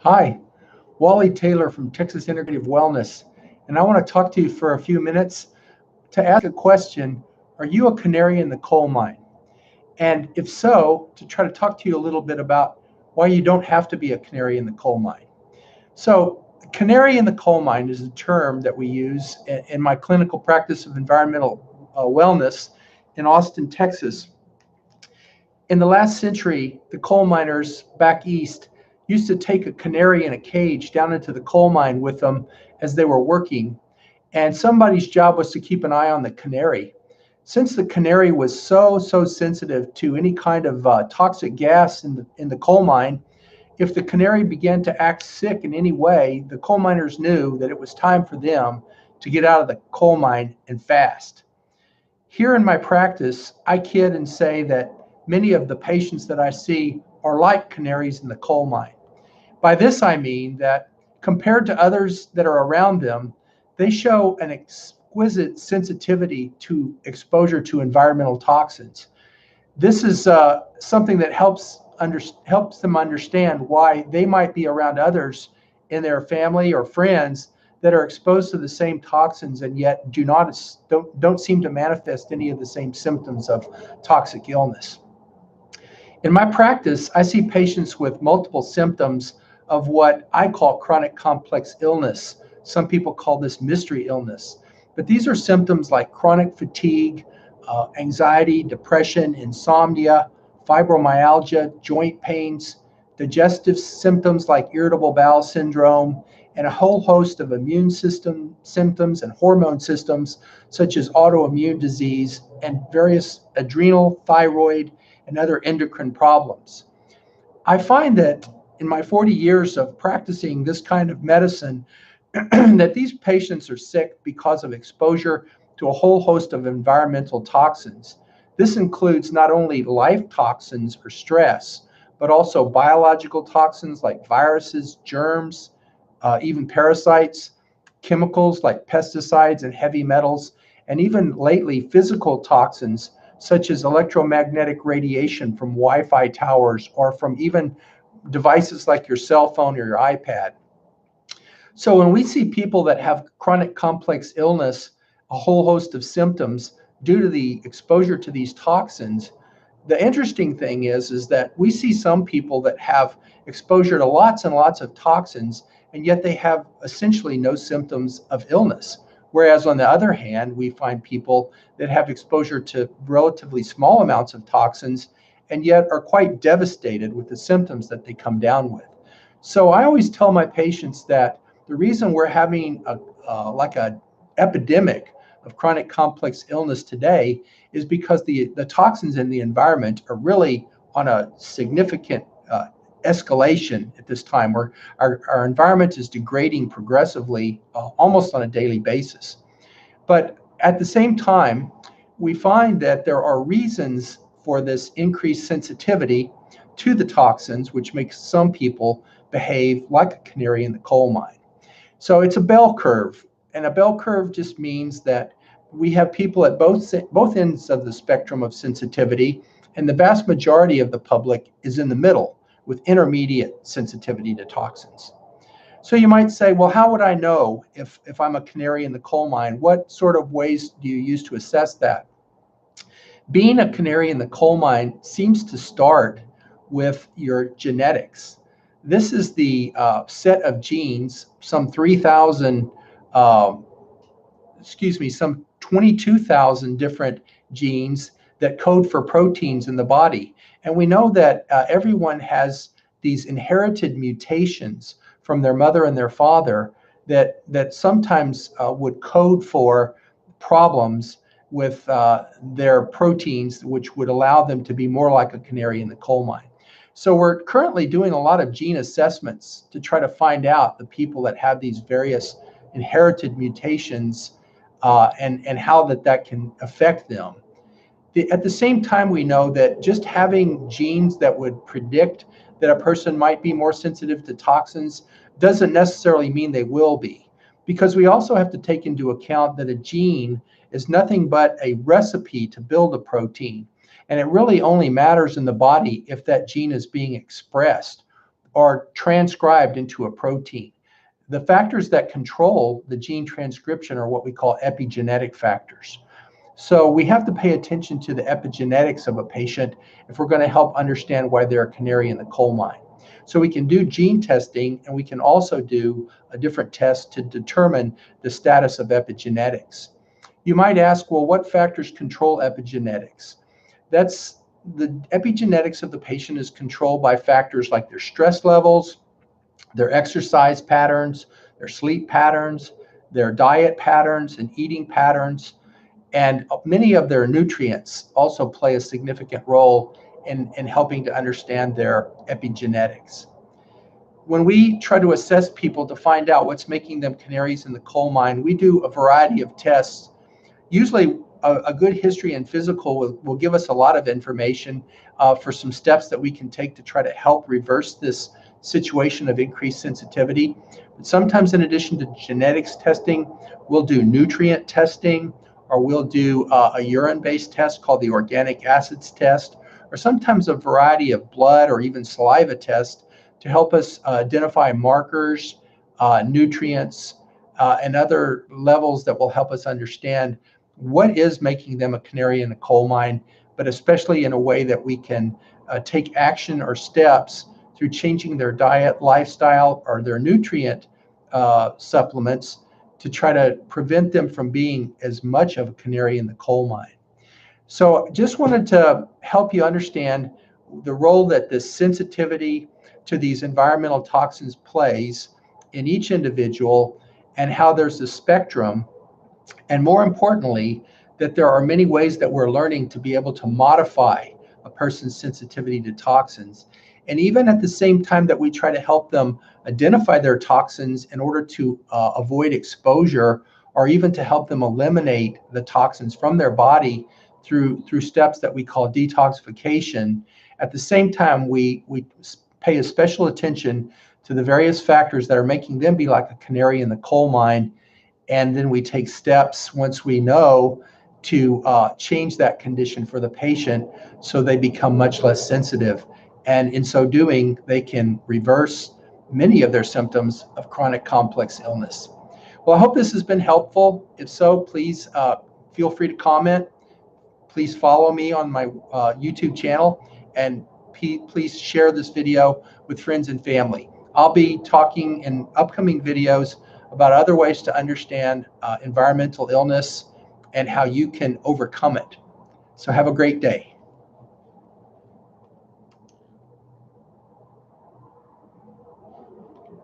Hi, Wally Taylor from Texas Integrative Wellness, and I want to talk to you for a few minutes to ask a question. Are you a canary in the coal mine? And if so, to try to talk to you a little bit about why you don't have to be a canary in the coal mine. So, canary in the coal mine is a term that we use in my clinical practice of environmental wellness in Austin, Texas. In the last century, the coal miners back east used to take a canary in a cage down into the coal mine with them as they were working, and somebody's job was to keep an eye on the canary. Since the canary was so sensitive to any kind of toxic gas in the coal mine, if the canary began to act sick in any way, the coal miners knew that it was time for them to get out of the coal mine and fast. Here in my practice, I kid and say that many of the patients that I see are like canaries in the coal mine. By this, I mean that compared to others that are around them, they show an exquisite sensitivity to exposure to environmental toxins. This is something that helps them understand why they might be around others in their family or friends that are exposed to the same toxins and yet don't seem to manifest any of the same symptoms of toxic illness. In my practice, I see patients with multiple symptoms of what I call chronic complex illness. Some people call this mystery illness. But these are symptoms like chronic fatigue, anxiety, depression, insomnia, fibromyalgia, joint pains, digestive symptoms like irritable bowel syndrome, and a whole host of immune system symptoms and hormone systems such as autoimmune disease and various adrenal, thyroid, and other endocrine problems. I find that in my 40 years of practicing this kind of medicine, that these patients are sick because of exposure to a whole host of environmental toxins. This includes not only life toxins or stress, but also biological toxins like viruses, germs, even parasites, chemicals like pesticides and heavy metals, and even lately physical toxins such as electromagnetic radiation from Wi-Fi towers or from even devices like your cell phone or your iPad. So when we see people that have chronic complex illness, a whole host of symptoms due to the exposure to these toxins, the interesting thing is that we see some people that have exposure to lots and lots of toxins, and yet they have essentially no symptoms of illness. Whereas on the other hand, we find people that have exposure to relatively small amounts of toxins and yet are quite devastated with the symptoms that they come down with. So I always tell my patients that the reason we're having a epidemic of chronic complex illness today is because the toxins in the environment are really on a significant escalation at this time, where our environment is degrading progressively almost on a daily basis. But at the same time, we find that there are reasons for this increased sensitivity to the toxins, which makes some people behave like a canary in the coal mine. So it's a bell curve, and a bell curve just means that we have people at both ends of the spectrum of sensitivity, and the vast majority of the public is in the middle with intermediate sensitivity to toxins. So you might say, well, how would I know if I'm a canary in the coal mine? What sort of ways do you use to assess that? Being a canary in the coal mine seems to start with your genetics. This is the set of genes, some 3,000, some 22,000 different genes that code for proteins in the body. And we know that everyone has these inherited mutations from their mother and their father that sometimes would code for problems with their proteins, which would allow them to be more like a canary in the coal mine. So we're currently doing a lot of gene assessments to try to find out the people that have these various inherited mutations and how that can affect them. At the same time, we know that just having genes that would predict that a person might be more sensitive to toxins doesn't necessarily mean they will be, because we also have to take into account that a gene is nothing but a recipe to build a protein. And it really only matters in the body if that gene is being expressed. are transcribed into a protein. The factors that control the gene transcription are what we call epigenetic factors. So we have to pay attention to the epigenetics of a patient if we're going to help understand why they're a canary in the coal mine. So we can do gene testing, and we can also do a different test to determine the status of epigenetics. You might ask, well, what factors control epigenetics? That's the epigenetics of the patient is controlled by factors like their stress levels, their exercise patterns, their sleep patterns, their diet patterns and eating patterns, and many of their nutrients also play a significant role in helping to understand their epigenetics. When we try to assess people to find out what's making them canaries in the coal mine, we do a variety of tests. Usually a good history and physical will give us a lot of information for some steps that we can take to try to help reverse this situation of increased sensitivity. But sometimes, in addition to genetics testing, we'll do nutrient testing, or we'll do a urine-based test called the organic acids test, or sometimes a variety of blood or even saliva tests to help us identify markers, nutrients, and other levels that will help us understand what is making them a canary in the coal mine, but especially in a way that we can take action or steps through changing their diet, lifestyle, or their nutrient supplements to try to prevent them from being as much of a canary in the coal mine. So just wanted to help you understand the role that this sensitivity to these environmental toxins plays in each individual, and how there's a spectrum, and more importantly, that there are many ways that we're learning to be able to modify a person's sensitivity to toxins. And even at the same time that we try to help them identify their toxins in order to avoid exposure, or even to help them eliminate the toxins from their body through steps that we call detoxification, at the same time we pay a special attention to the various factors that are making them be like a canary in the coal mine. And then we take steps once we know to change that condition for the patient so they become much less sensitive. And in so doing, they can reverse many of their symptoms of chronic complex illness. Well, I hope this has been helpful. If so, please feel free to comment. Please follow me on my YouTube channel, and please share this video with friends and family. I'll be talking in upcoming videos about other ways to understand environmental illness and how you can overcome it. So have a great day.